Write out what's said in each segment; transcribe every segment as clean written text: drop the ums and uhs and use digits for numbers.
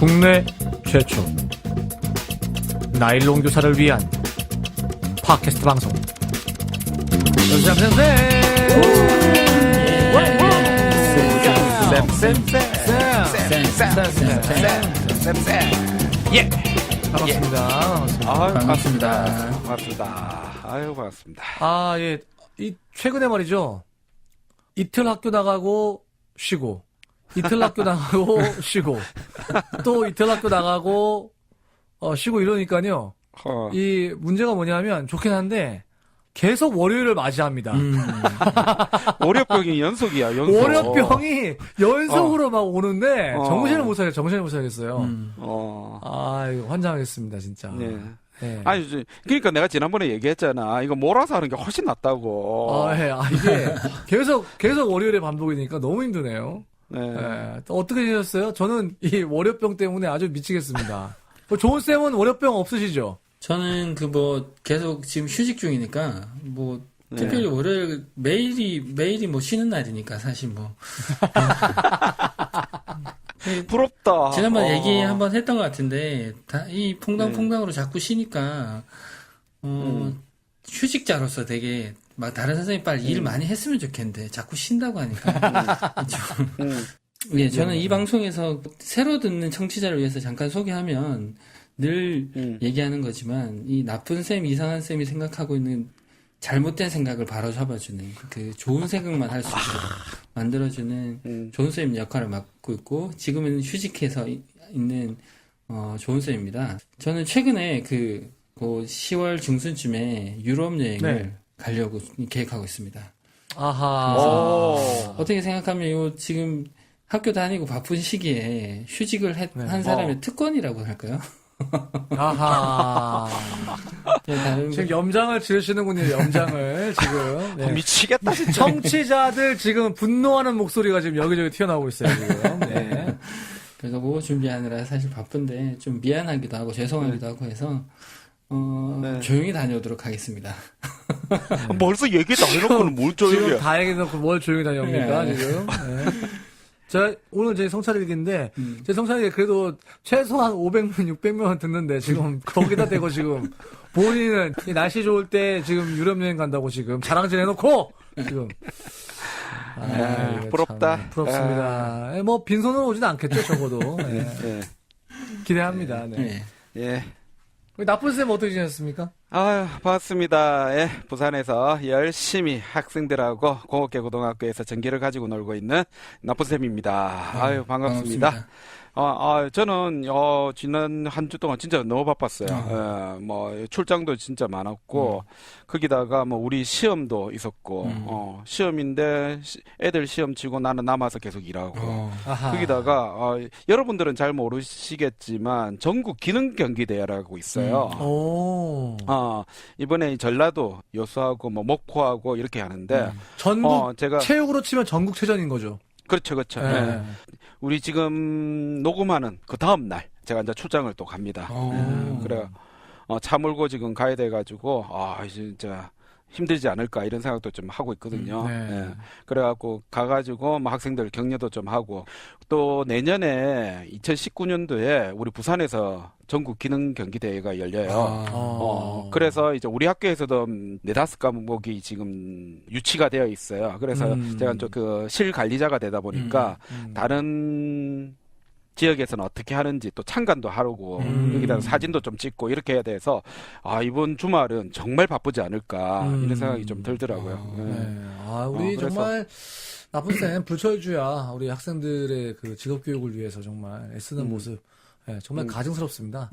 국내 최초 나일론 교사를 위한 팟캐스트 방송. 예, 반갑습니다. 반갑습니다. 아유, 반갑습니다. 아, 예, 이 최근에 말이죠. 이틀 학교 나가고 쉬고, 이틀 학교 나가고 쉬고, 또 이틀 학교 나가고 쉬고 이러니까요. 이 문제가 뭐냐면 좋긴 한데 계속 월요일을 맞이합니다. 월요병이 연속이야, 연속. 월요병이 연속으로 막 오는데 정신을 못 차리겠어요. 아, 이거 환장하겠습니다, 진짜. 네. 네. 아니, 그러니까 내가 지난번에 얘기했잖아. 이거 몰아서 하는 게 훨씬 낫다고. 이게 계속 월요일에 반복이니까 너무 힘드네요. 네. 네. 또 어떻게 되셨어요? 저는 이 월요병 때문에 아주 미치겠습니다. 좋은 쌤은 월요병 없으시죠? 저는 계속 지금 휴직 중이니까 특별히 월요일 매일이 쉬는 날이니까 사실 부럽다. 지난번에 얘기 한번 했던 것 같은데 이 퐁당퐁당으로 자꾸 쉬니까 휴직자로서 되게 막 다른 선생님 빨리 일 많이 했으면 좋겠는데 자꾸 쉰다고 하니까 예, 저는 이 방송에서 새로 듣는 청취자를 위해서 잠깐 소개하면 늘 얘기하는 거지만 이 나쁜 쌤, 이상한 쌤이 생각하고 있는 잘못된 생각을 바로 잡아주는 그 좋은 생각만 할 수 있도록 만들어주는 좋은 쌤 역할을 맡고 있고 지금은 휴직해서 있는 좋은 쌤입니다. 저는 최근에 10월 중순쯤에 유럽 여행을 가려고 계획하고 있습니다. 아하. 어떻게 생각하면 지금 학교 다니고 바쁜 시기에 휴직을 한 사람의 특권이라고 할까요? 아하. 지금 염장을 지르시는군요, 염장을, 지금. 네. 미치겠다, 진짜. 청취자들 지금 분노하는 목소리가 지금 여기저기 튀어나오고 있어요, 지금. 네. 그래서 그거 준비하느라 사실 바쁜데 좀 미안하기도 하고 죄송하기도 하고 해서, 조용히 다녀오도록 하겠습니다. 벌써 얘기 다 해놓고는 뭘 조용히 지금 해. 다 얘기해놓고 뭘 조용히 다녀옵니까, 지금. 네. 오늘 제 성찰일기인데, 제 성찰일기 그래도 최소한 500명, 600명은 듣는데, 지금 거기다 대고 지금, 본인은 이 날씨 좋을 때 지금 유럽 여행 간다고 지금 자랑질 해놓고, 지금. 부럽다. 부럽습니다. 빈손으로 오진 않겠죠, 적어도. 네. 기대합니다. 네. 예. 우리 나쁜 쌤 어떻게 지냈습니까? 아유, 반갑습니다. 예, 부산에서 열심히 학생들하고 공업계 고등학교에서 전기를 가지고 놀고 있는 나쁜쌤입니다. 아유, 반갑습니다. 저는, 지난 한 주 동안 진짜 너무 바빴어요. 출장도 진짜 많았고, 거기다가 우리 시험도 있었고, 시험인데, 애들 시험 치고 나는 남아서 계속 일하고, 거기다가, 여러분들은 잘 모르시겠지만, 전국 기능경기대회라고 있어요. 이번에 전라도, 여수하고, 목포하고 이렇게 하는데, 전국, 체육으로 치면 전국체전인 거죠. 그렇죠. 네. 우리 지금 녹음하는 그 다음 날 제가 이제 출장을 또 갑니다. 그래, 차 몰고 지금 가야 돼가지고 진짜 힘들지 않을까 이런 생각도 좀 하고 있거든요. 네. 그래갖고 가가지고 학생들 격려도 좀 하고 또 내년에 2019년도에 우리 부산에서 전국 기능 경기 대회가 열려요. 그래서 이제 우리 학교에서도 4-5과목이 지금 유치가 되어 있어요. 그래서 제가 좀 실 관리자가 되다 보니까 다른 지역에서는 어떻게 하는지 또 참관도 하고 여기다 사진도 좀 찍고 이렇게 해야 돼서 이번 주말은 정말 바쁘지 않을까 이런 생각이 좀 들더라고요. 우리 정말 나쁜 쌤 불철주야 우리 학생들의 그 직업 교육을 위해서 정말 애쓰는 모습 정말 가증스럽습니다.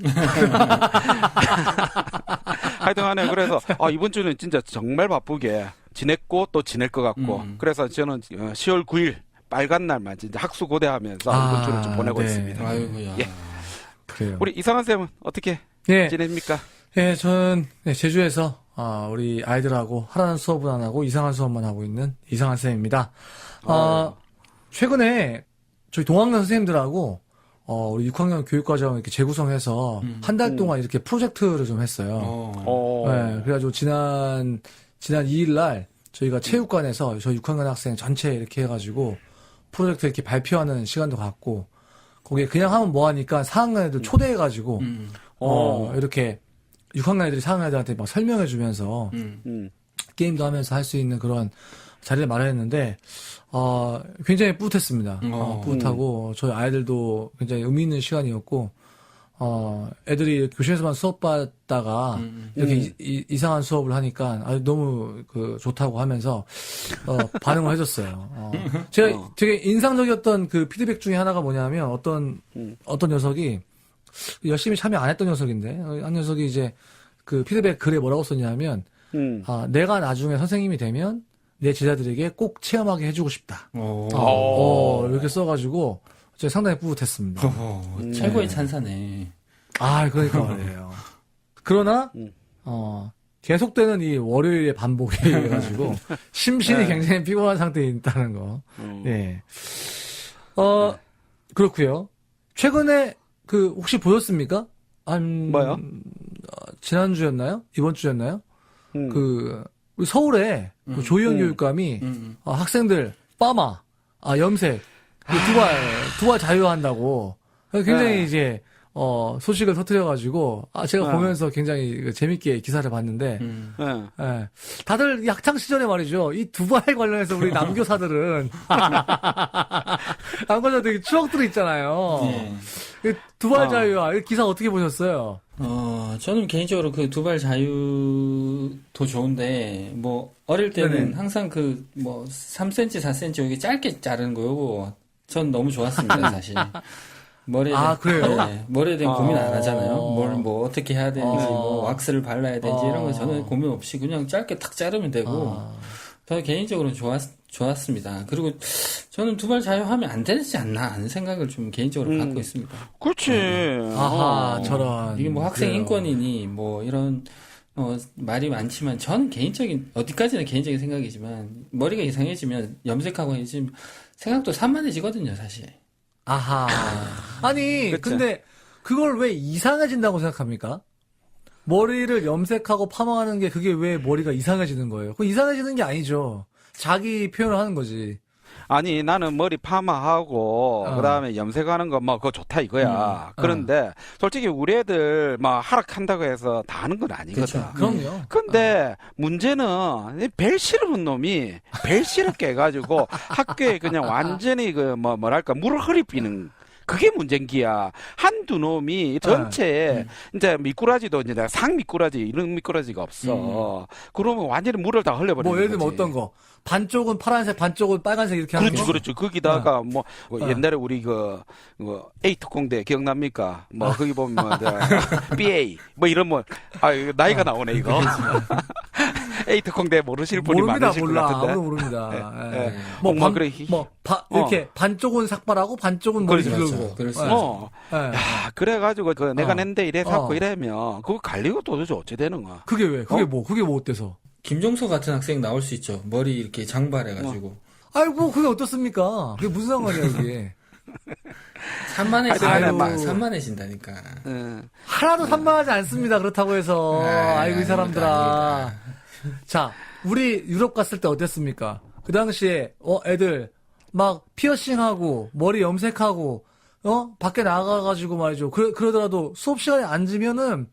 하여튼간에 그래서 이번 주는 진짜 정말 바쁘게 지냈고 또 지낼 것 같고 그래서 저는 10월 9일 빨간 날만 진짜 학수고대하면서 이번 주를 좀 보내고 있습니다. 아이고야. 예. 그래요. 우리 이상한 쌤은 어떻게 지냅니까? 예, 저는 제주에서 우리 아이들하고 하라는 수업은 안 하고 이상한 수업만 하고 있는 이상한 쌤입니다. 최근에 저희 동학년 선생님들하고 우리 6학년 교육과정 이렇게 재구성해서 한 달 동안 이렇게 프로젝트를 좀 했어요. 네, 그래가지고 지난 2일 날 저희가 체육관에서 저희 6학년 학생 전체 이렇게 해가지고 프로젝트 이렇게 발표하는 시간도 갖고 거기에 그냥 하면 뭐하니까 4학년 애들 초대해가지고, 이렇게 6학년 애들이 4학년 애들한테 막 설명해주면서, 게임도 하면서 할 수 있는 그런 자리를 마련했는데, 굉장히 뿌듯했습니다. 뿌듯하고, 저희 아이들도 굉장히 의미 있는 시간이었고, 애들이 교실에서만 수업 받다가, 이렇게 이상한 수업을 하니까, 너무 좋다고 하면서, 반응을 해줬어요. 제가 되게 인상적이었던 그 피드백 중에 하나가 뭐냐면, 어떤 녀석이, 열심히 참여 안 했던 녀석인데, 한 녀석이 이제, 그 피드백 글에 뭐라고 썼냐면, 내가 나중에 선생님이 되면, 내 제자들에게 꼭 체험하게 해주고 싶다. 이렇게 써가지고, 제가 상당히 뿌듯했습니다. 최고의 찬사네. 그러니까 말이에요. 그러나, 계속되는 이 월요일의 반복이 해가지고, 심신이 굉장히 피곤한 상태에 있다는 거. 예. 그렇고요. 최근에, 혹시 보셨습니까? 뭐요? 지난주였나요? 이번 주였나요? 우리 서울에 조희연 교육감이 학생들 빠마, 염색, 두발 자유한다고 굉장히 이제 소식을 터뜨려가지고 제가 보면서 굉장히 재밌게 기사를 봤는데 예. 다들 이 학창 시절에 말이죠 이 두발 관련해서 우리 남교사들은 남교사 되게 추억들이 있잖아요. 두발 자유화 이 기사 어떻게 보셨어요? 저는 개인적으로 그 두발 자유도 좋은데, 뭐, 어릴 때는 항상 3cm, 4cm 여기 짧게 자르는 거, 요거, 전 너무 좋았습니다, 사실. 머리에 그래요? 네, 머리에 대한 고민 안 하잖아요. 뭘 어떻게 해야 되는지, 왁스를 발라야 되는지, 이런 거 저는 고민 없이 그냥 짧게 탁 자르면 되고, 저는 개인적으로는 좋았습니다. 그리고 저는 두발 자유하면 안 되지 않나 하는 생각을 좀 개인적으로 갖고 있습니다. 그렇지. 저런. 이게 뭐 학생 그래요. 인권이니 뭐 이런 말이 많지만 전 개인적인 어디까지는 개인적인 생각이지만 머리가 이상해지면 염색하고 해지면 생각도 산만해지거든요, 사실. 아니 그치. 근데 그걸 왜 이상해진다고 생각합니까? 머리를 염색하고 파마하는 게 그게 왜 머리가 이상해지는 거예요? 그거 이상해지는 게 아니죠. 자기 표현을 하는 거지. 아니 나는 머리 파마하고 그다음에 염색하는 거 뭐 그거 좋다 이거야. 그런데 솔직히 우리 애들 막 하락한다고 해서 다 하는 건 아니거든. 그럼요. 근데 문제는 이 벨 싫은 놈이 벨 싫게 해가지고 학교에 그냥 완전히 뭐랄까 물을 흐리비는 그게 문제인기야. 한두 놈이 전체에 이제 미꾸라지도 이제 상 미꾸라지 이런 미꾸라지가 없어. 그러면 완전히 물을 다 흘려버리는 뭐 예를 들면 거지. 어떤 거 반쪽은 파란색 반쪽은 빨간색 이렇게 하는 거. 그렇죠. 거기다가 옛날에 우리 에이트 공대 기억납니까? 거기 보면 BA 이런 이거 나이가 나오네 이거. 에이트 공대 모르실 분이 모릅니다. 많으실 것 같은데. 아무도 모릅니다. 예. 그래. 이렇게 반쪽은 삭발하고 반쪽은 머리 길고. 그래가지고 내가 낸데 이래 샀고 이러면 그거 관리가 도대체 어찌 되는 거야? 그게 왜? 그게 뭐 어때서? 김종서 같은 학생 나올 수 있죠. 머리 이렇게 장발해가지고. 그게 어떻습니까? 그게 무슨 상관이야, 그게. 산만해진다니까. 하나도 산만하지 않습니다. 그렇다고 해서. 이 사람들아. 자, 우리 유럽 갔을 때 어땠습니까? 그 당시에, 애들, 막, 피어싱하고, 머리 염색하고, 밖에 나가가지고 말이죠. 그러더라도 수업 시간에 앉으면은,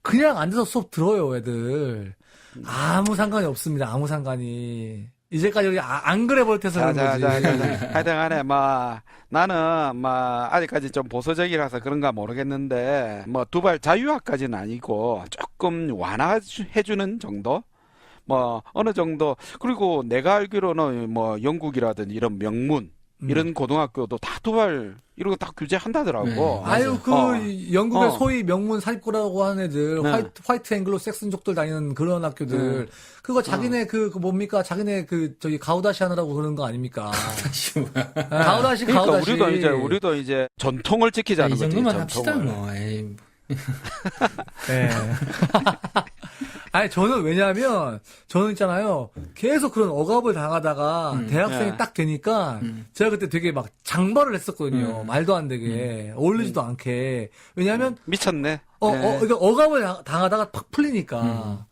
그냥 앉아서 수업 들어요, 애들. 아무 상관이 없습니다. 아무 상관이. 이제까지 여기 안 그래 볼때서 그런 거지. 하여튼간에 나는 아직까지 좀 보수적이라서 그런가 모르겠는데 두발 자유화까지는 아니고 조금 완화해주는 정도. 어느 정도. 그리고 내가 알기로는 영국이라든지 이런 명문 이런 고등학교도 다 두발 이런 거 다 규제한다더라고. 영국의 소위 명문 사립고라고 하는 애들, 화이트 앵글로 섹슨족들 다니는 그런 학교들, 그거 자기네 뭡니까? 자기네 가우다시 하느라고 그러는 거 아닙니까? 가우다시. 그러니까 우리도 이제 전통을 지키자는 이 거지. 정도만 합시다, 뭐. 네. 저는 왜냐하면 저는 있잖아요. 계속 그런 억압을 당하다가 대학생이 딱 되니까 제가 그때 되게 막 장발을 했었거든요. 말도 안 되게 어울리지도 않게. 왜냐하면 미쳤네. 그러니까 억압을 당하다가 팍 풀리니까.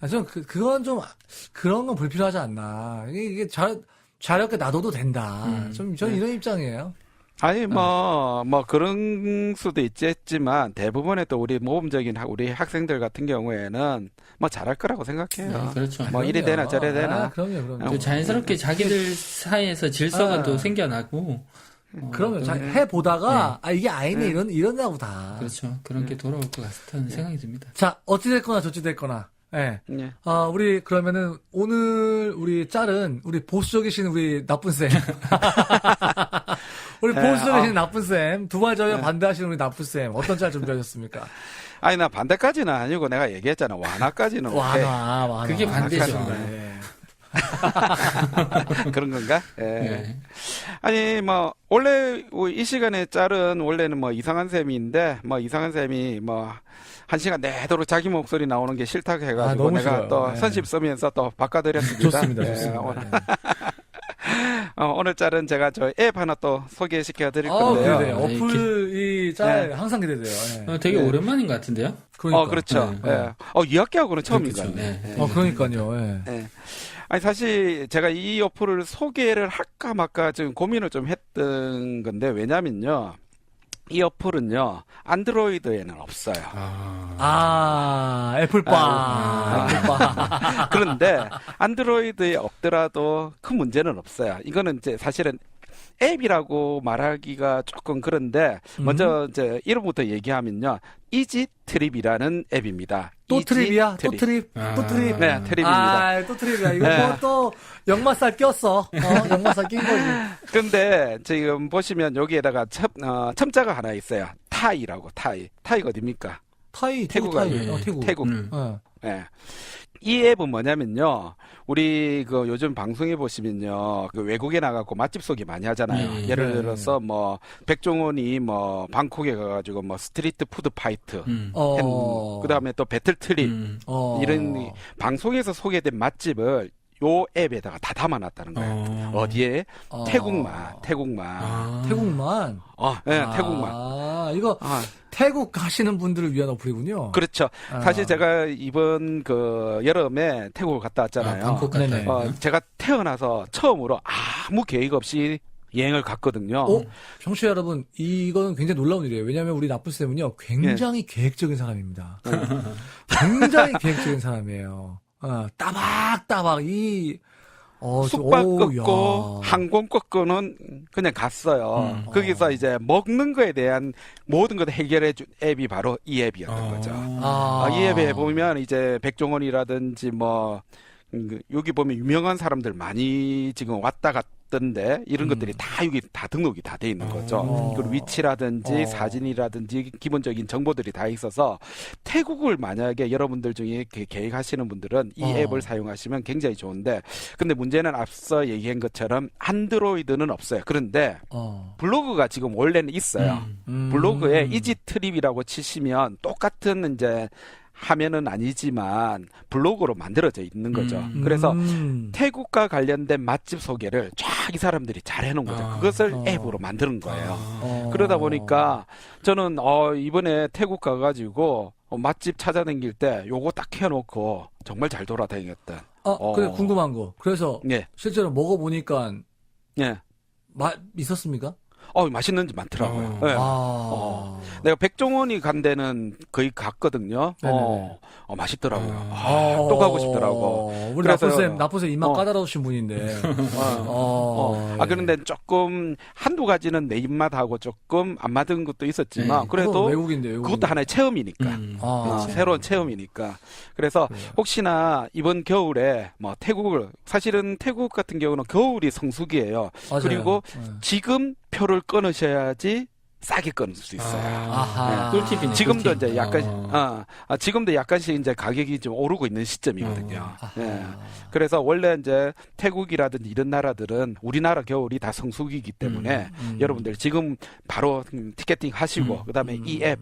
저는 그건 좀 그런 건 불필요하지 않나. 이게 자유롭게 놔둬도 된다. 저는 이런 입장이에요. 아니 뭐 그런 수도 있겠지만 대부분의 또 우리 모범적인 우리 학생들 같은 경우에는 뭐 잘할 거라고 생각해요. 네, 그렇죠. 뭐 이리 되나 저리 되나. 그럼요. 또 자연스럽게 자기들 사이에서 질서가 또 생겨나고. 그러면 해보다가 이게 아니네 이런다고 다. 그렇죠. 그런 게 돌아올 것 같다는 생각이 듭니다. 자, 어찌됐거나 저찌됐거나. 예. 예. 우리 그러면은 오늘 우리 짤은 우리 보수적이신 우리 나쁜 쌤. 우리 보수적이신 나쁜 쌤. 두발저면 반대하시는 우리 나쁜 쌤. 어떤 짤 준비하셨습니까? 아니 나 반대까지는 아니고 내가 얘기했잖아. 완화까지는 오케이. 완화. 그게 반대죠. 네. 그런 건가? 예. 네. 아니 뭐 원래 이 시간의 짤은 원래는 뭐 이상한 쌤인데 뭐 이상한 쌤이 뭐 1시간 내도록 자기 목소리 나오는 게 싫다고 해가지고 너무 내가 싫어요. 또 네. 선심 쓰면서 또 바꿔드렸습니다. 좋습니다. 오늘, 네. 오늘 짤은 제가 저 앱 하나 또 소개시켜 드릴 기대돼요. 건데요. 어플 이 짤 항상 기대돼요. 예. 되게 오랜만인 것 같은데요? 그러니까. 그렇죠. 네. 예. 2학기하고는 처음인 것 그렇죠. 같네. 네. 그러니까요. 예. 예. 아니 사실 제가 이 어플을 소개를 할까 말까 지금 고민을 좀 했던 건데 왜냐면요. 이 어플은요. 안드로이드에는 없어요. 애플바. 애플바. 그런데 안드로이드에 없더라도 큰 문제는 없어요. 이거는 이제 사실은 앱이라고 말하기가 조금 그런데 먼저 이제 이름부터 얘기하면요. 이지 트립이라는 앱입니다. 또 이지 트립이야? 트립. 또 트립? 또 트립? 네, 트립입니다. 또 트립이야. 이거 네. 뭐 또 역마살 꼈어. 역마살 낀 거지. 근데 지금 보시면 여기에다가 첨자가 하나 있어요. 타이라고 타이. 타이가 어딥니까? 타이, 태국 타이. 아니에요? 태국. 태국. 어. 예. 이 앱은 뭐냐면요. 우리 그 요즘 방송에 보시면요. 그 외국에 나가고 맛집 소개 많이 하잖아요. 예를 들어서 뭐 백종원이 뭐 방콕에 가가지고 뭐 스트리트 푸드 파이트 그다음에 또 배틀 트립 이런 방송에서 소개된 맛집을 요 앱에다가 다 담아놨다는 거예요. 어디에? 태국만. 태국만. 네, 태국만. 이거 태국 가시는 분들을 위한 어플이군요. 그렇죠. 사실 제가 이번 그 여름에 태국을 갔다 왔잖아요. 방콕 갔다. 네네. 제가 태어나서 처음으로 아무 계획 없이 여행을 갔거든요. 청취자 여러분, 이거는 굉장히 놀라운 일이에요. 왜냐하면 우리 나쁘쌤은요, 굉장히 계획적인 사람입니다. 굉장히 계획적인 사람이에요. 따박따박 숙박 오, 끊고 야. 항공 끊고는 그냥 갔어요. 거기서 이제 먹는 거에 대한 모든 걸 해결해 준 앱이 바로 이 앱이었던 거죠. 이 앱에 보면 이제 백종원이라든지 뭐 여기 보면 유명한 사람들 많이 지금 왔다 갔던데 이런 것들이 다 여기 다 등록이 다 돼 있는 거죠. 그리고 위치라든지 사진이라든지 기본적인 정보들이 다 있어서 태국을 만약에 여러분들 중에 계획하시는 분들은 이 앱을 사용하시면 굉장히 좋은데 근데 문제는 앞서 얘기한 것처럼 안드로이드는 없어요. 그런데 블로그가 지금 원래는 있어요. 블로그에 이지트립이라고 치시면 똑같은 이제 화면은 아니지만 블로그로 만들어져 있는 거죠. 그래서 태국과 관련된 맛집 소개를 쫙 이 사람들이 잘 해놓은 거죠. 그것을 앱으로 만드는 거예요. 그러다 보니까 저는 이번에 태국 가가지고 맛집 찾아다닐 때 요거 딱 해놓고 정말 잘 돌아다녔던. 그래 궁금한 거. 그래서 예. 실제로 먹어보니까 예. 있었습니까? 맛있는 집 많더라고요. 네. 내가 백종원이 간 데는 거의 갔거든요. 맛있더라고요. 또 가고 싶더라고. 우리 그래서- 나쁘쌤 입맛 까다로우신 분인데. 그런데 조금 한두 가지는 내 입맛하고 조금 안 맞은 것도 있었지만 네, 그래도 그건 외국인데. 그것도 하나의 체험이니까. 그렇죠. 새로운 체험이니까. 그래서 혹시나 이번 겨울에 뭐 사실은 태국 같은 경우는 겨울이 성수기예요. 맞아요. 그리고 네. 지금 표를 끊으셔야지 싸게 끊을 수 있어요. 아하. 꿀팁이네. 지금도 꿀팁. 이제 지금도 약간씩 이제 가격이 좀 오르고 있는 시점이거든요. 예. 그래서 원래 이제 태국이라든지 이런 나라들은 우리나라 겨울이 다 성수기이기 때문에 여러분들 지금 바로 티켓팅 하시고 그다음에 이 앱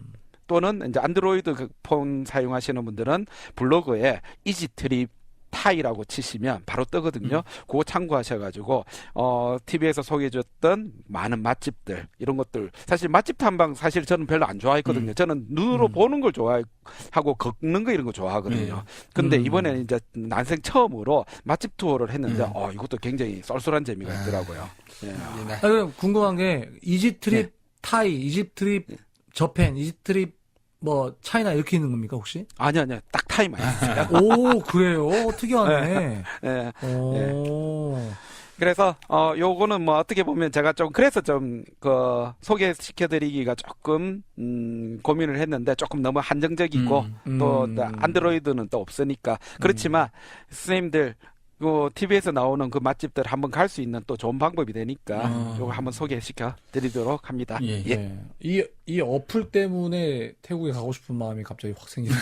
또는 이제 안드로이드 폰 사용하시는 분들은 블로그에 이지트립 타이라고 치시면 바로 뜨거든요. 그거 참고하셔가지고 TV에서 소개해줬던 많은 맛집들 이런 것들 사실 맛집 탐방 사실 저는 별로 안 좋아했거든요. 저는 눈으로 보는 걸 좋아하고 걷는 거 이런 거 좋아하거든요. 근데 이번에는 이제 난생 처음으로 맛집 투어를 했는데 이것도 굉장히 쏠쏠한 재미가 있더라고요. 예. 그럼 궁금한 게 이집 트립 타이, 이집 트립 저펜, 이집 트립 뭐 차이나 이렇게 있는 겁니까 혹시? 아니요. 딱 타이만 있어요. 오 그래요? 특이하네. 예. 오. 그래서 요거는 뭐 어떻게 보면 제가 좀 그래서 좀 그 소개시켜드리기가 조금 고민을 했는데 조금 너무 한정적이고 또 안드로이드는 또 없으니까 그렇지만 선생님들 그 TV에서 나오는 그 맛집들 한번 갈 수 있는 또 좋은 방법이 되니까 요거 한번 소개시켜 드리도록 합니다. 예. 예. 이 어플 때문에 태국에 가고 싶은 마음이 갑자기 확 생기네요.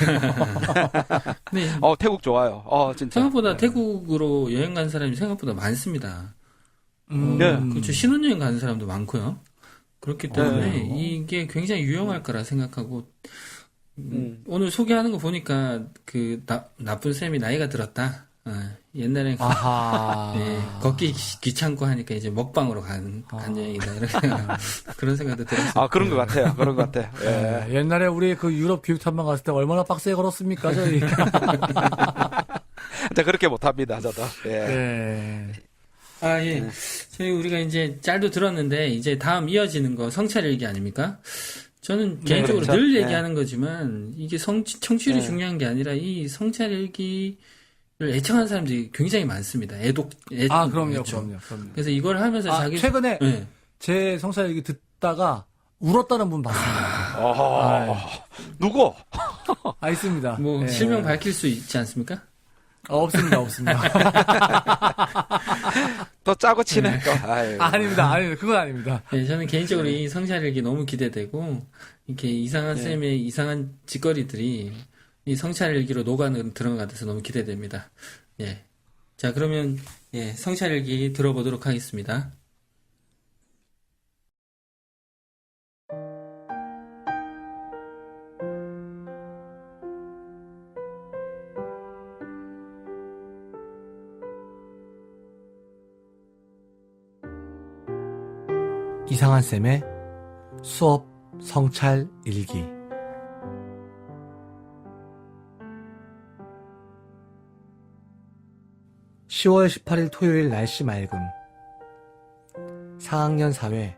네. 태국 좋아요. 진짜. 생각보다 태국으로 여행 간 사람이 생각보다 많습니다. 네. 그렇죠. 신혼여행 가는 사람도 많고요. 그렇기 때문에 이게 굉장히 유용할 거라 생각하고 오늘 소개하는 거 보니까 그 나쁜 쌤이 나이가 들었다. 옛날에 아하. 네, 걷기 귀찮고 하니까 이제 먹방으로 간 여행이다 이렇게 그런 생각도 들었어요. 그런 것 같아요. 그런 것 같아요. 예. 옛날에 우리 그 유럽 교육 탐방 갔을 때 얼마나 빡세게 걸었습니까, 저희? 근데 그렇게 못합니다, 저도. 예. 네. 예. 저희 우리가 이제 짤도 들었는데 이제 다음 이어지는 거 성찰일기 아닙니까? 저는 개인적으로 그렇죠. 늘 네. 얘기하는 거지만 이게 청취율이 중요한 게 아니라 이 성찰일기를 애청하는 사람들이 굉장히 많습니다. 그럼요. 그래서 이걸 하면서 자기 최근에 네. 제 성사 얘기 듣다가 울었다는 분 봤습니다. 누구? 있습니다. 뭐 예. 실명 밝힐 수 있지 않습니까? 없습니다. 또 짜고 치네. 또. 아닙니다. 그건 아닙니다. 네, 저는 개인적으로 이 성찰일기 너무 기대되고 이렇게 이상한 쌤의 이상한 짓거리들이 이 성찰일기로 들어가돼서 너무 기대됩니다. 예. 자, 그러면 성찰일기 들어보도록 하겠습니다. 이상한 쌤의 수업 성찰 일기. (10월 18일) 토요일 날씨 맑음. 4학년 사회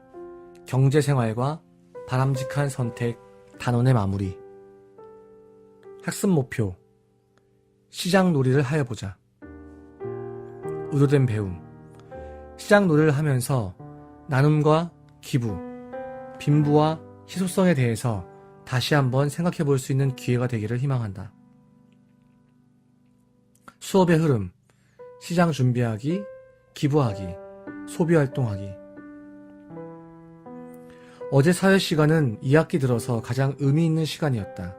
경제생활과 바람직한 선택 단원의 마무리. 학습 목표 시장 놀이를 하여보자. 의도된 배움. 시장 놀이를 하면서 나눔과 기부, 빈부와 희소성에 대해서 다시 한번 생각해 볼 수 있는 기회가 되기를 희망한다. 수업의 흐름, 시장 준비하기, 기부하기, 소비활동하기. 어제 사회 시간은 2학기 들어서 가장 의미 있는 시간이었다.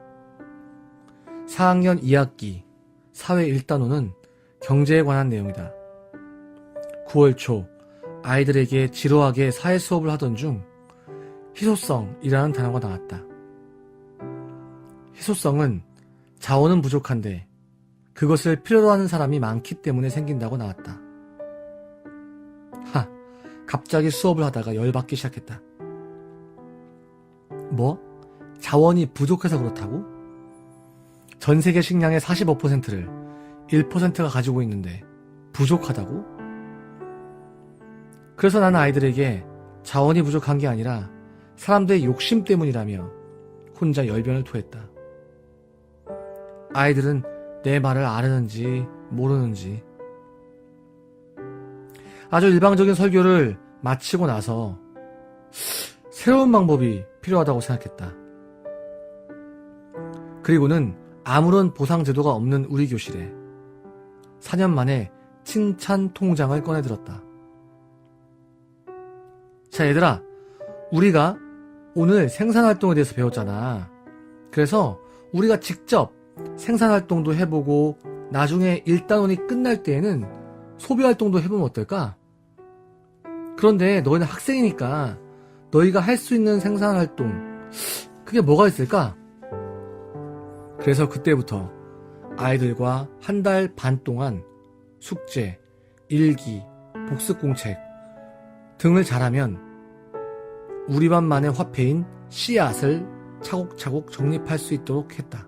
4학년 2학기 사회 1단원은 경제에 관한 내용이다. 9월 초 아이들에게 지루하게 사회 수업을 하던 중 희소성이라는 단어가 나왔다. 희소성은 자원은 부족한데 그것을 필요로 하는 사람이 많기 때문에 생긴다고 나왔다. 갑자기 수업을 하다가 열받기 시작했다. 뭐? 자원이 부족해서 그렇다고? 전 세계 식량의 45%를 1%가 가지고 있는데 부족하다고? 그래서 나는 아이들에게 자원이 부족한 게 아니라 사람들의 욕심 때문이라며 혼자 열변을 토했다. 아이들은 내 말을 아는지 모르는지. 아주 일방적인 설교를 마치고 나서 새로운 방법이 필요하다고 생각했다. 그리고는 아무런 보상 제도가 없는 우리 교실에 4년 만에 칭찬 통장을 꺼내들었다. 자, 얘들아, 우리가 오늘 생산활동에 대해서 배웠잖아. 그래서 우리가 직접 생산활동도 해보고 나중에 1단원이 끝날 때에는 소비활동도 해보면 어떨까? 그런데 너희는 학생이니까 너희가 할 수 있는 생산활동, 그게 뭐가 있을까? 그래서 그때부터 아이들과 한 달 반 동안 숙제, 일기, 복습공책 등을 잘하면 우리 반만의 화폐인 씨앗을 차곡차곡 정립할 수 있도록 했다.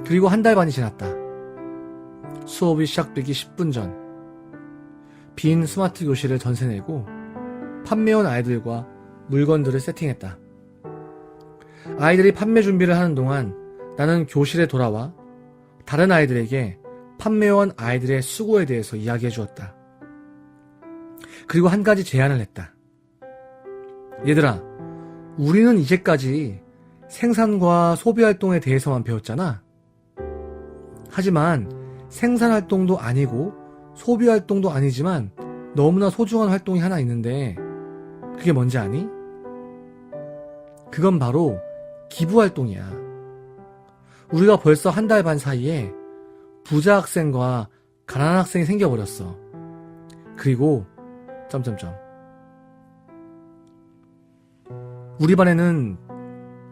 그리고 한 달 반이 지났다. 수업이 시작되기 10분 전 빈 스마트 교실을 전세내고 판매원 아이들과 물건들을 세팅했다. 아이들이 판매 준비를 하는 동안 나는 교실에 돌아와 다른 아이들에게 판매원 아이들의 수고에 대해서 이야기해 주었다. 그리고 한 가지 제안을 했다. 얘들아, 우리는 이제까지 생산과 소비활동에 대해서만 배웠잖아. 하지만 생산활동도 아니고 소비활동도 아니지만 너무나 소중한 활동이 하나 있는데 그게 뭔지 아니? 그건 바로 기부활동이야. 우리가 벌써 한 달 반 사이에 부자 학생과 가난한 학생이 생겨버렸어. 그리고 우리 반에는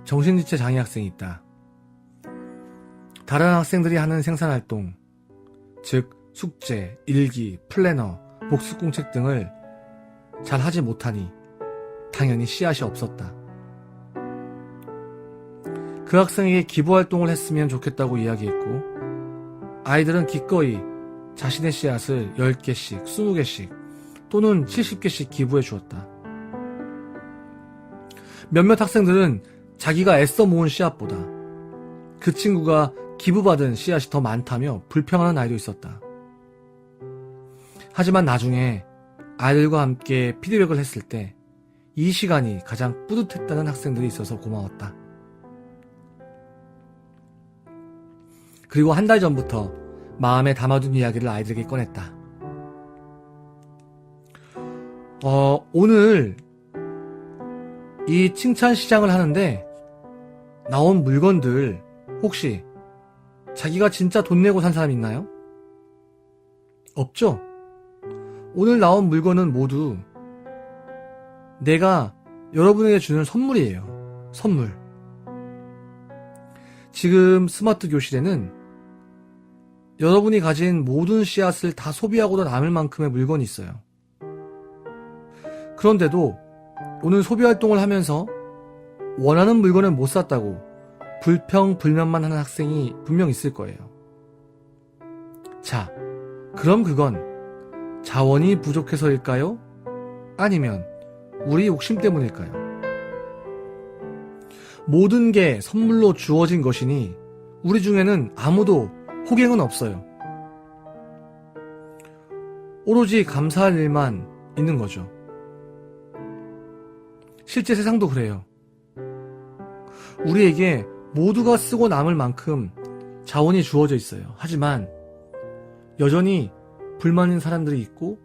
정신지체 장애 학생이 있다. 다른 학생들이 하는 생산활동, 즉 숙제, 일기, 플래너, 복습공책 등을 잘 하지 못하니 당연히 씨앗이 없었다. 그 학생에게 기부활동을 했으면 좋겠다고 이야기했고 아이들은 기꺼이 자신의 씨앗을 10개씩, 20개씩 또는 70개씩 기부해 주었다. 몇몇 학생들은 자기가 애써 모은 씨앗보다 그 친구가 기부받은 씨앗이 더 많다며 불평하는 아이도 있었다. 하지만 나중에 아이들과 함께 피드백을 했을 때 이 시간이 가장 뿌듯했다는 학생들이 있어서 고마웠다. 그리고 한 달 전부터 마음에 담아둔 이야기를 아이들에게 꺼냈다. 오늘 이 칭찬 시장을 하는데 나온 물건들 혹시 자기가 진짜 돈 내고 산 사람 있나요? 없죠? 오늘 나온 물건은 모두 내가 여러분에게 주는 선물이에요. 선물. 지금 스마트 교실에는 여러분이 가진 모든 씨앗을 다 소비하고도 남을 만큼의 물건이 있어요. 그런데도 오늘 소비활동을 하면서 원하는 물건을 못 샀다고 불평불만만 하는 학생이 분명 있을 거예요. 자, 그럼 그건 자원이 부족해서일까요? 아니면 우리 욕심 때문일까요? 모든 게 선물로 주어진 것이니 우리 중에는 아무도 호갱은 없어요. 오로지 감사할 일만 있는 거죠. 실제 세상도 그래요. 우리에게 모두가 쓰고 남을 만큼 자원이 주어져 있어요. 하지만 여전히 불만인 사람들이 있고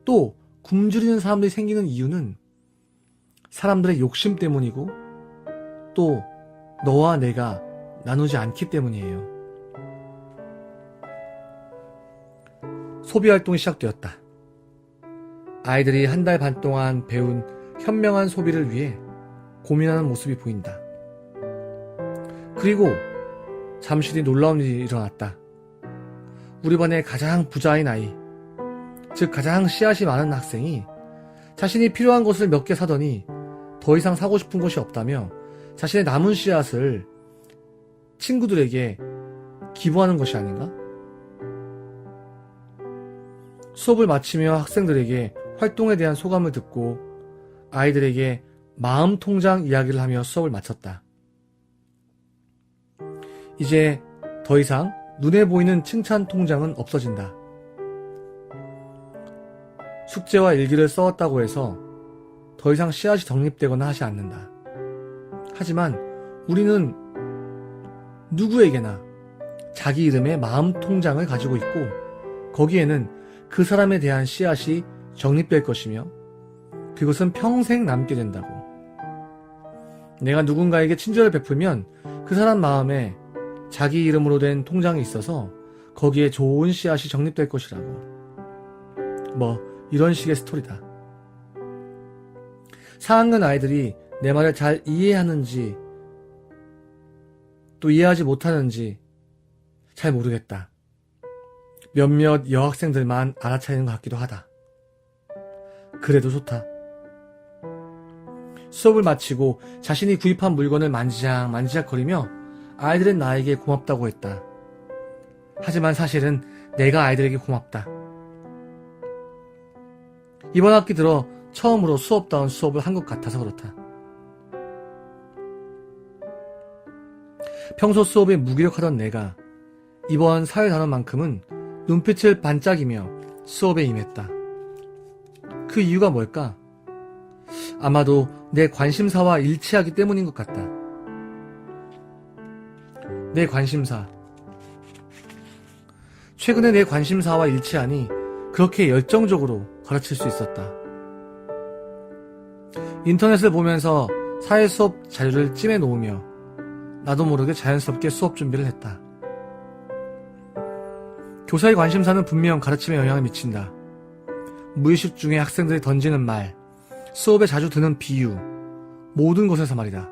또 굶주리는 사람들이 생기는 이유는 사람들의 욕심 때문이고 또 너와 내가 나누지 않기 때문이에요. 소비활동이 시작되었다. 아이들이 한 달 반 동안 배운 현명한 소비를 위해 고민하는 모습이 보인다. 그리고 잠시 뒤 놀라운 일이 일어났다. 우리 반의 가장 부자인 아이, 즉 가장 씨앗이 많은 학생이 자신이 필요한 것을 몇 개 사더니 더 이상 사고 싶은 것이 없다며 자신의 남은 씨앗을 친구들에게 기부하는 것이 아닌가? 수업을 마치며 학생들에게 활동에 대한 소감을 듣고 아이들에게 마음 통장 이야기를 하며 수업을 마쳤다. 이제 더 이상 눈에 보이는 칭찬 통장은 없어진다. 숙제와 일기를 써왔다고 해서 더 이상 씨앗이 적립되거나 하지 않는다. 하지만 우리는 누구에게나 자기 이름의 마음 통장을 가지고 있고 거기에는 그 사람에 대한 씨앗이 적립될 것이며 그것은 평생 남게 된다고. 내가 누군가에게 친절을 베풀면 그 사람 마음에 자기 이름으로 된 통장이 있어서 거기에 좋은 씨앗이 적립될 것이라고. 뭐 이런 식의 스토리다. 4학년 아이들이 내 말을 잘 이해하는지 또 이해하지 못하는지 잘 모르겠다. 몇몇 여학생들만 알아차리는 것 같기도 하다. 그래도 좋다. 수업을 마치고 자신이 구입한 물건을 만지작거리며 아이들은 나에게 고맙다고 했다. 하지만 사실은 내가 아이들에게 고맙다. 이번 학기 들어 처음으로 수업다운 수업을 한 것 같아서 그렇다. 평소 수업에 무기력하던 내가 이번 사회단원만큼은 눈빛을 반짝이며 수업에 임했다. 그 이유가 뭘까? 아마도 내 관심사와 일치하기 때문인 것 같다. 내 관심사. 최근에 내 관심사와 일치하니 그렇게 열정적으로 가르칠 수 있었다. 인터넷을 보면서 사회 수업 자료를 찜해 놓으며 나도 모르게 자연스럽게 수업 준비를 했다. 교사의 관심사는 분명 가르침에 영향을 미친다. 무의식 중에 학생들이 던지는 말, 수업에 자주 드는 비유, 모든 것에서 말이다.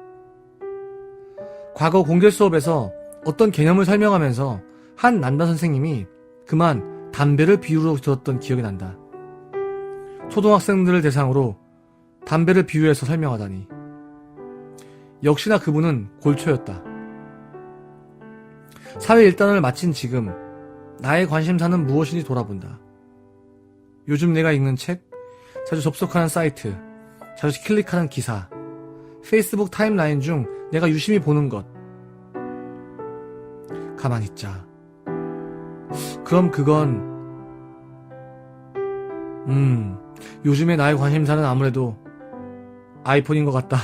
과거 공개 수업에서 어떤 개념을 설명하면서 한 남자 선생님이 그만 담배를 비유로 들었던 기억이 난다. 초등학생들을 대상으로 담배를 비유해서 설명하다니. 역시나 그분은 골초였다. 사회 일단을 마친 지금 나의 관심사는 무엇인지 돌아본다. 요즘 내가 읽는 책, 자주 접속하는 사이트, 자주 클릭하는 기사, 페이스북 타임라인 중 내가 유심히 보는 것. 가만히 있자. 그럼 그건 요즘의 나의 관심사는 아무래도 아이폰인 것 같다.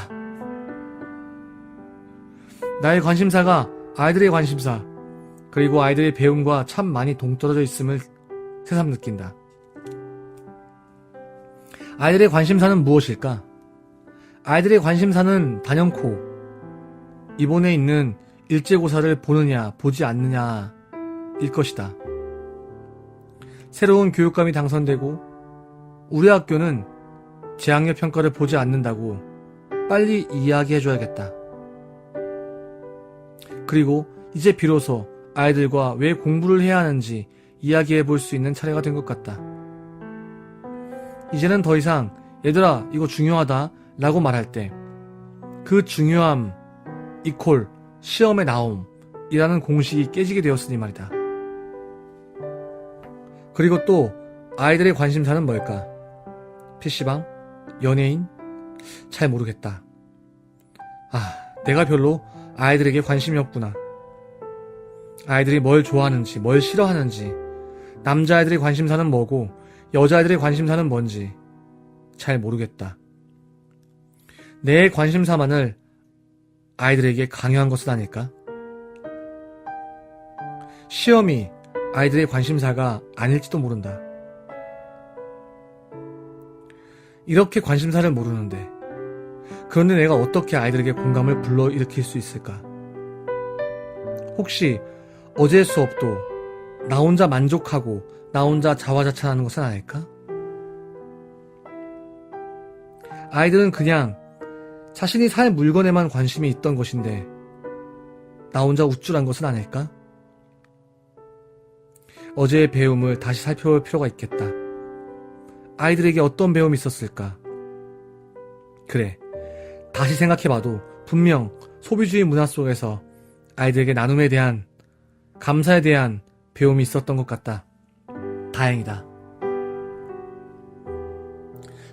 나의 관심사가 아이들의 관심사, 그리고 아이들의 배움과 참 많이 동떨어져 있음을 새삼 느낀다. 아이들의 관심사는 무엇일까? 아이들의 관심사는 단연코 이번에 있는 일제고사를 보느냐 보지 않느냐일 것이다. 새로운 교육감이 당선되고 우리 학교는 재학력 평가를 보지 않는다고 빨리 이야기해줘야겠다. 그리고 이제 비로소 아이들과 왜 공부를 해야 하는지 이야기해볼 수 있는 차례가 된 것 같다. 이제는 더 이상 얘들아 이거 중요하다 라고 말할 때 그 중요함 이퀄 시험에 나옴이라는 공식이 깨지게 되었으니 말이다. 그리고 또 아이들의 관심사는 뭘까? PC방? 연예인? 잘 모르겠다. 내가 별로 아이들에게 관심이 없구나. 아이들이 뭘 좋아하는지, 뭘 싫어하는지, 남자아이들의 관심사는 뭐고 여자아이들의 관심사는 뭔지 잘 모르겠다. 내 관심사만을 아이들에게 강요한 것은 아닐까? 시험이 아이들의 관심사가 아닐지도 모른다. 이렇게 관심사를 모르는데 그런데 내가 어떻게 아이들에게 공감을 불러일으킬 수 있을까? 혹시 어제 수업도 나 혼자 만족하고 나 혼자 자화자찬하는 것은 아닐까? 아이들은 그냥 자신이 살 물건에만 관심이 있던 것인데 나 혼자 우쭐한 것은 아닐까? 어제의 배움을 다시 살펴볼 필요가 있겠다. 아이들에게 어떤 배움이 있었을까? 그래, 다시 생각해봐도 분명 소비주의 문화 속에서 아이들에게 나눔에 대한, 감사에 대한 배움이 있었던 것 같다. 다행이다.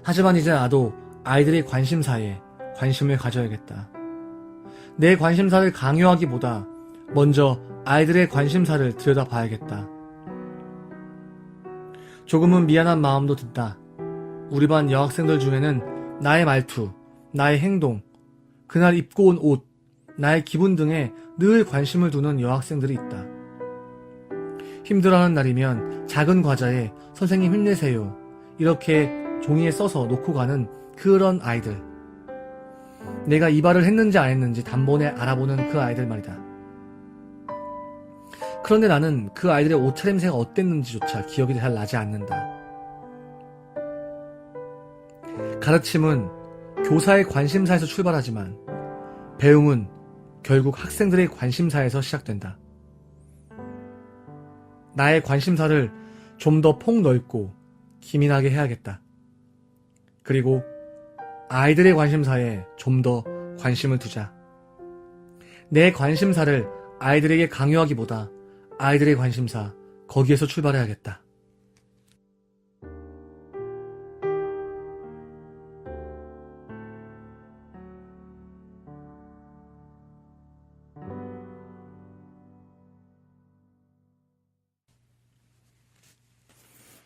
하지만 이제 나도 아이들의 관심사에 관심을 가져야겠다. 내 관심사를 강요하기보다 먼저 아이들의 관심사를 들여다봐야겠다. 조금은 미안한 마음도 든다. 우리 반 여학생들 중에는 나의 말투, 나의 행동, 그날 입고 온 옷, 나의 기분 등에 늘 관심을 두는 여학생들이 있다. 힘들어하는 날이면 작은 과자에 선생님 힘내세요 이렇게 종이에 써서 놓고 가는 그런 아이들. 내가 이발을 했는지 안 했는지 단번에 알아보는 그 아이들 말이다. 그런데 나는 그 아이들의 옷차림새가 어땠는지조차 기억이 잘 나지 않는다. 가르침은 교사의 관심사에서 출발하지만 배움은 결국 학생들의 관심사에서 시작된다. 나의 관심사를 좀 더 폭넓고 기민하게 해야겠다. 그리고 아이들의 관심사에 좀 더 관심을 두자. 내 관심사를 아이들에게 강요하기보다 아이들의 관심사, 거기에서 출발해야겠다.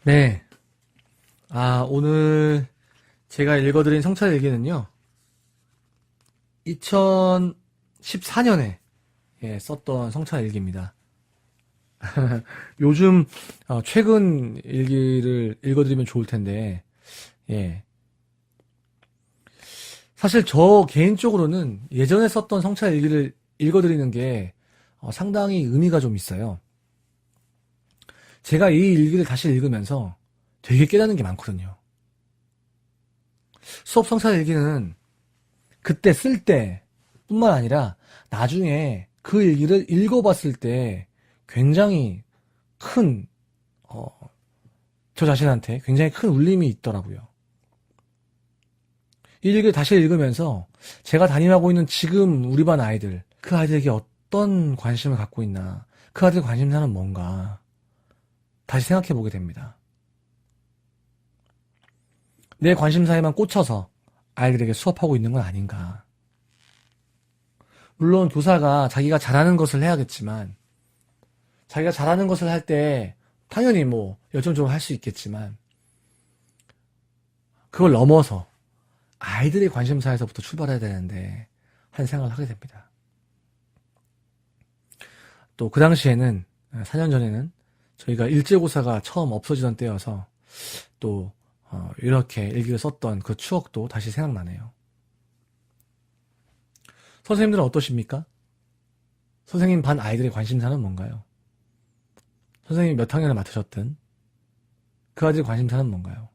네. 오늘 제가 읽어드린 성찰 일기는요, 2014년에 썼던 성찰 일기입니다. 요즘 최근 일기를 읽어드리면 좋을 텐데, 사실 저 개인적으로는 예전에 썼던 성찰 일기를 읽어드리는 게 상당히 의미가 좀 있어요. 제가 이 일기를 다시 읽으면서 되게 깨닫는 게 많거든요. 수업 성찰 일기는 그때 쓸 때 뿐만 아니라 나중에 그 일기를 읽어봤을 때 굉장히 큰, 저 자신한테 굉장히 큰 울림이 있더라고요. 이 일기를 다시 읽으면서 제가 담임하고 있는 지금 우리 반 아이들, 그 아이들에게 어떤 관심을 갖고 있나, 그 아이들 관심사는 뭔가 다시 생각해 보게 됩니다. 내 관심사에만 꽂혀서 아이들에게 수업하고 있는 건 아닌가. 물론 교사가 자기가 잘하는 것을 해야겠지만, 자기가 잘하는 것을 할 때 당연히 열정적으로 할 수 있겠지만, 그걸 넘어서 아이들의 관심사에서부터 출발해야 되는데 하는 생각을 하게 됩니다. 또 그 당시에는, 4년 전에는 저희가 일제고사가 처음 없어지던 때여서 또 이렇게 일기를 썼던 그 추억도 다시 생각나네요. 선생님들은 어떠십니까? 선생님 반 아이들의 관심사는 뭔가요? 선생님이 몇 학년을 맡으셨든 그 아이들의 관심사는 뭔가요?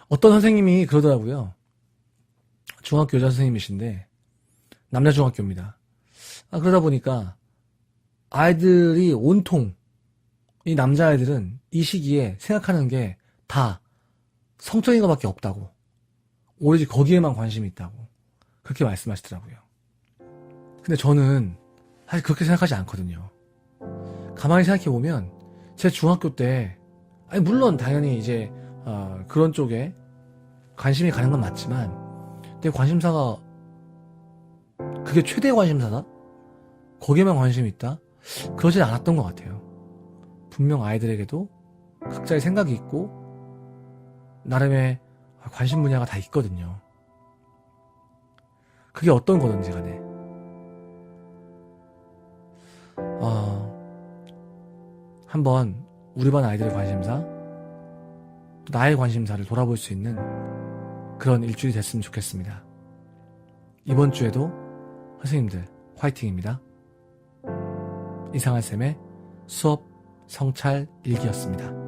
어떤 선생님이 그러더라고요. 중학교 여자 선생님이신데 남자 중학교입니다. 그러다 보니까 아이들이 온통 이 남자아이들은 이 시기에 생각하는 게 다 성적인 것밖에 없다고, 오로지 거기에만 관심이 있다고 그렇게 말씀하시더라고요. 근데 저는 사실 그렇게 생각하지 않거든요. 가만히 생각해보면 제 중학교 때, 물론 당연히 이제 그런 쪽에 관심이 가는 건 맞지만 내 관심사가 그게 최대의 관심사다? 거기에만 관심이 있다? 그러진 않았던 것 같아요. 분명 아이들에게도 각자의 생각이 있고 나름의 관심 분야가 다 있거든요. 그게 어떤 거든지 간에 한번 우리 반 아이들의 관심사, 또 나의 관심사를 돌아볼 수 있는 그런 일주일이 됐으면 좋겠습니다. 이번 주에도 선생님들 화이팅입니다. 이상한 쌤의 수업 성찰 일기였습니다.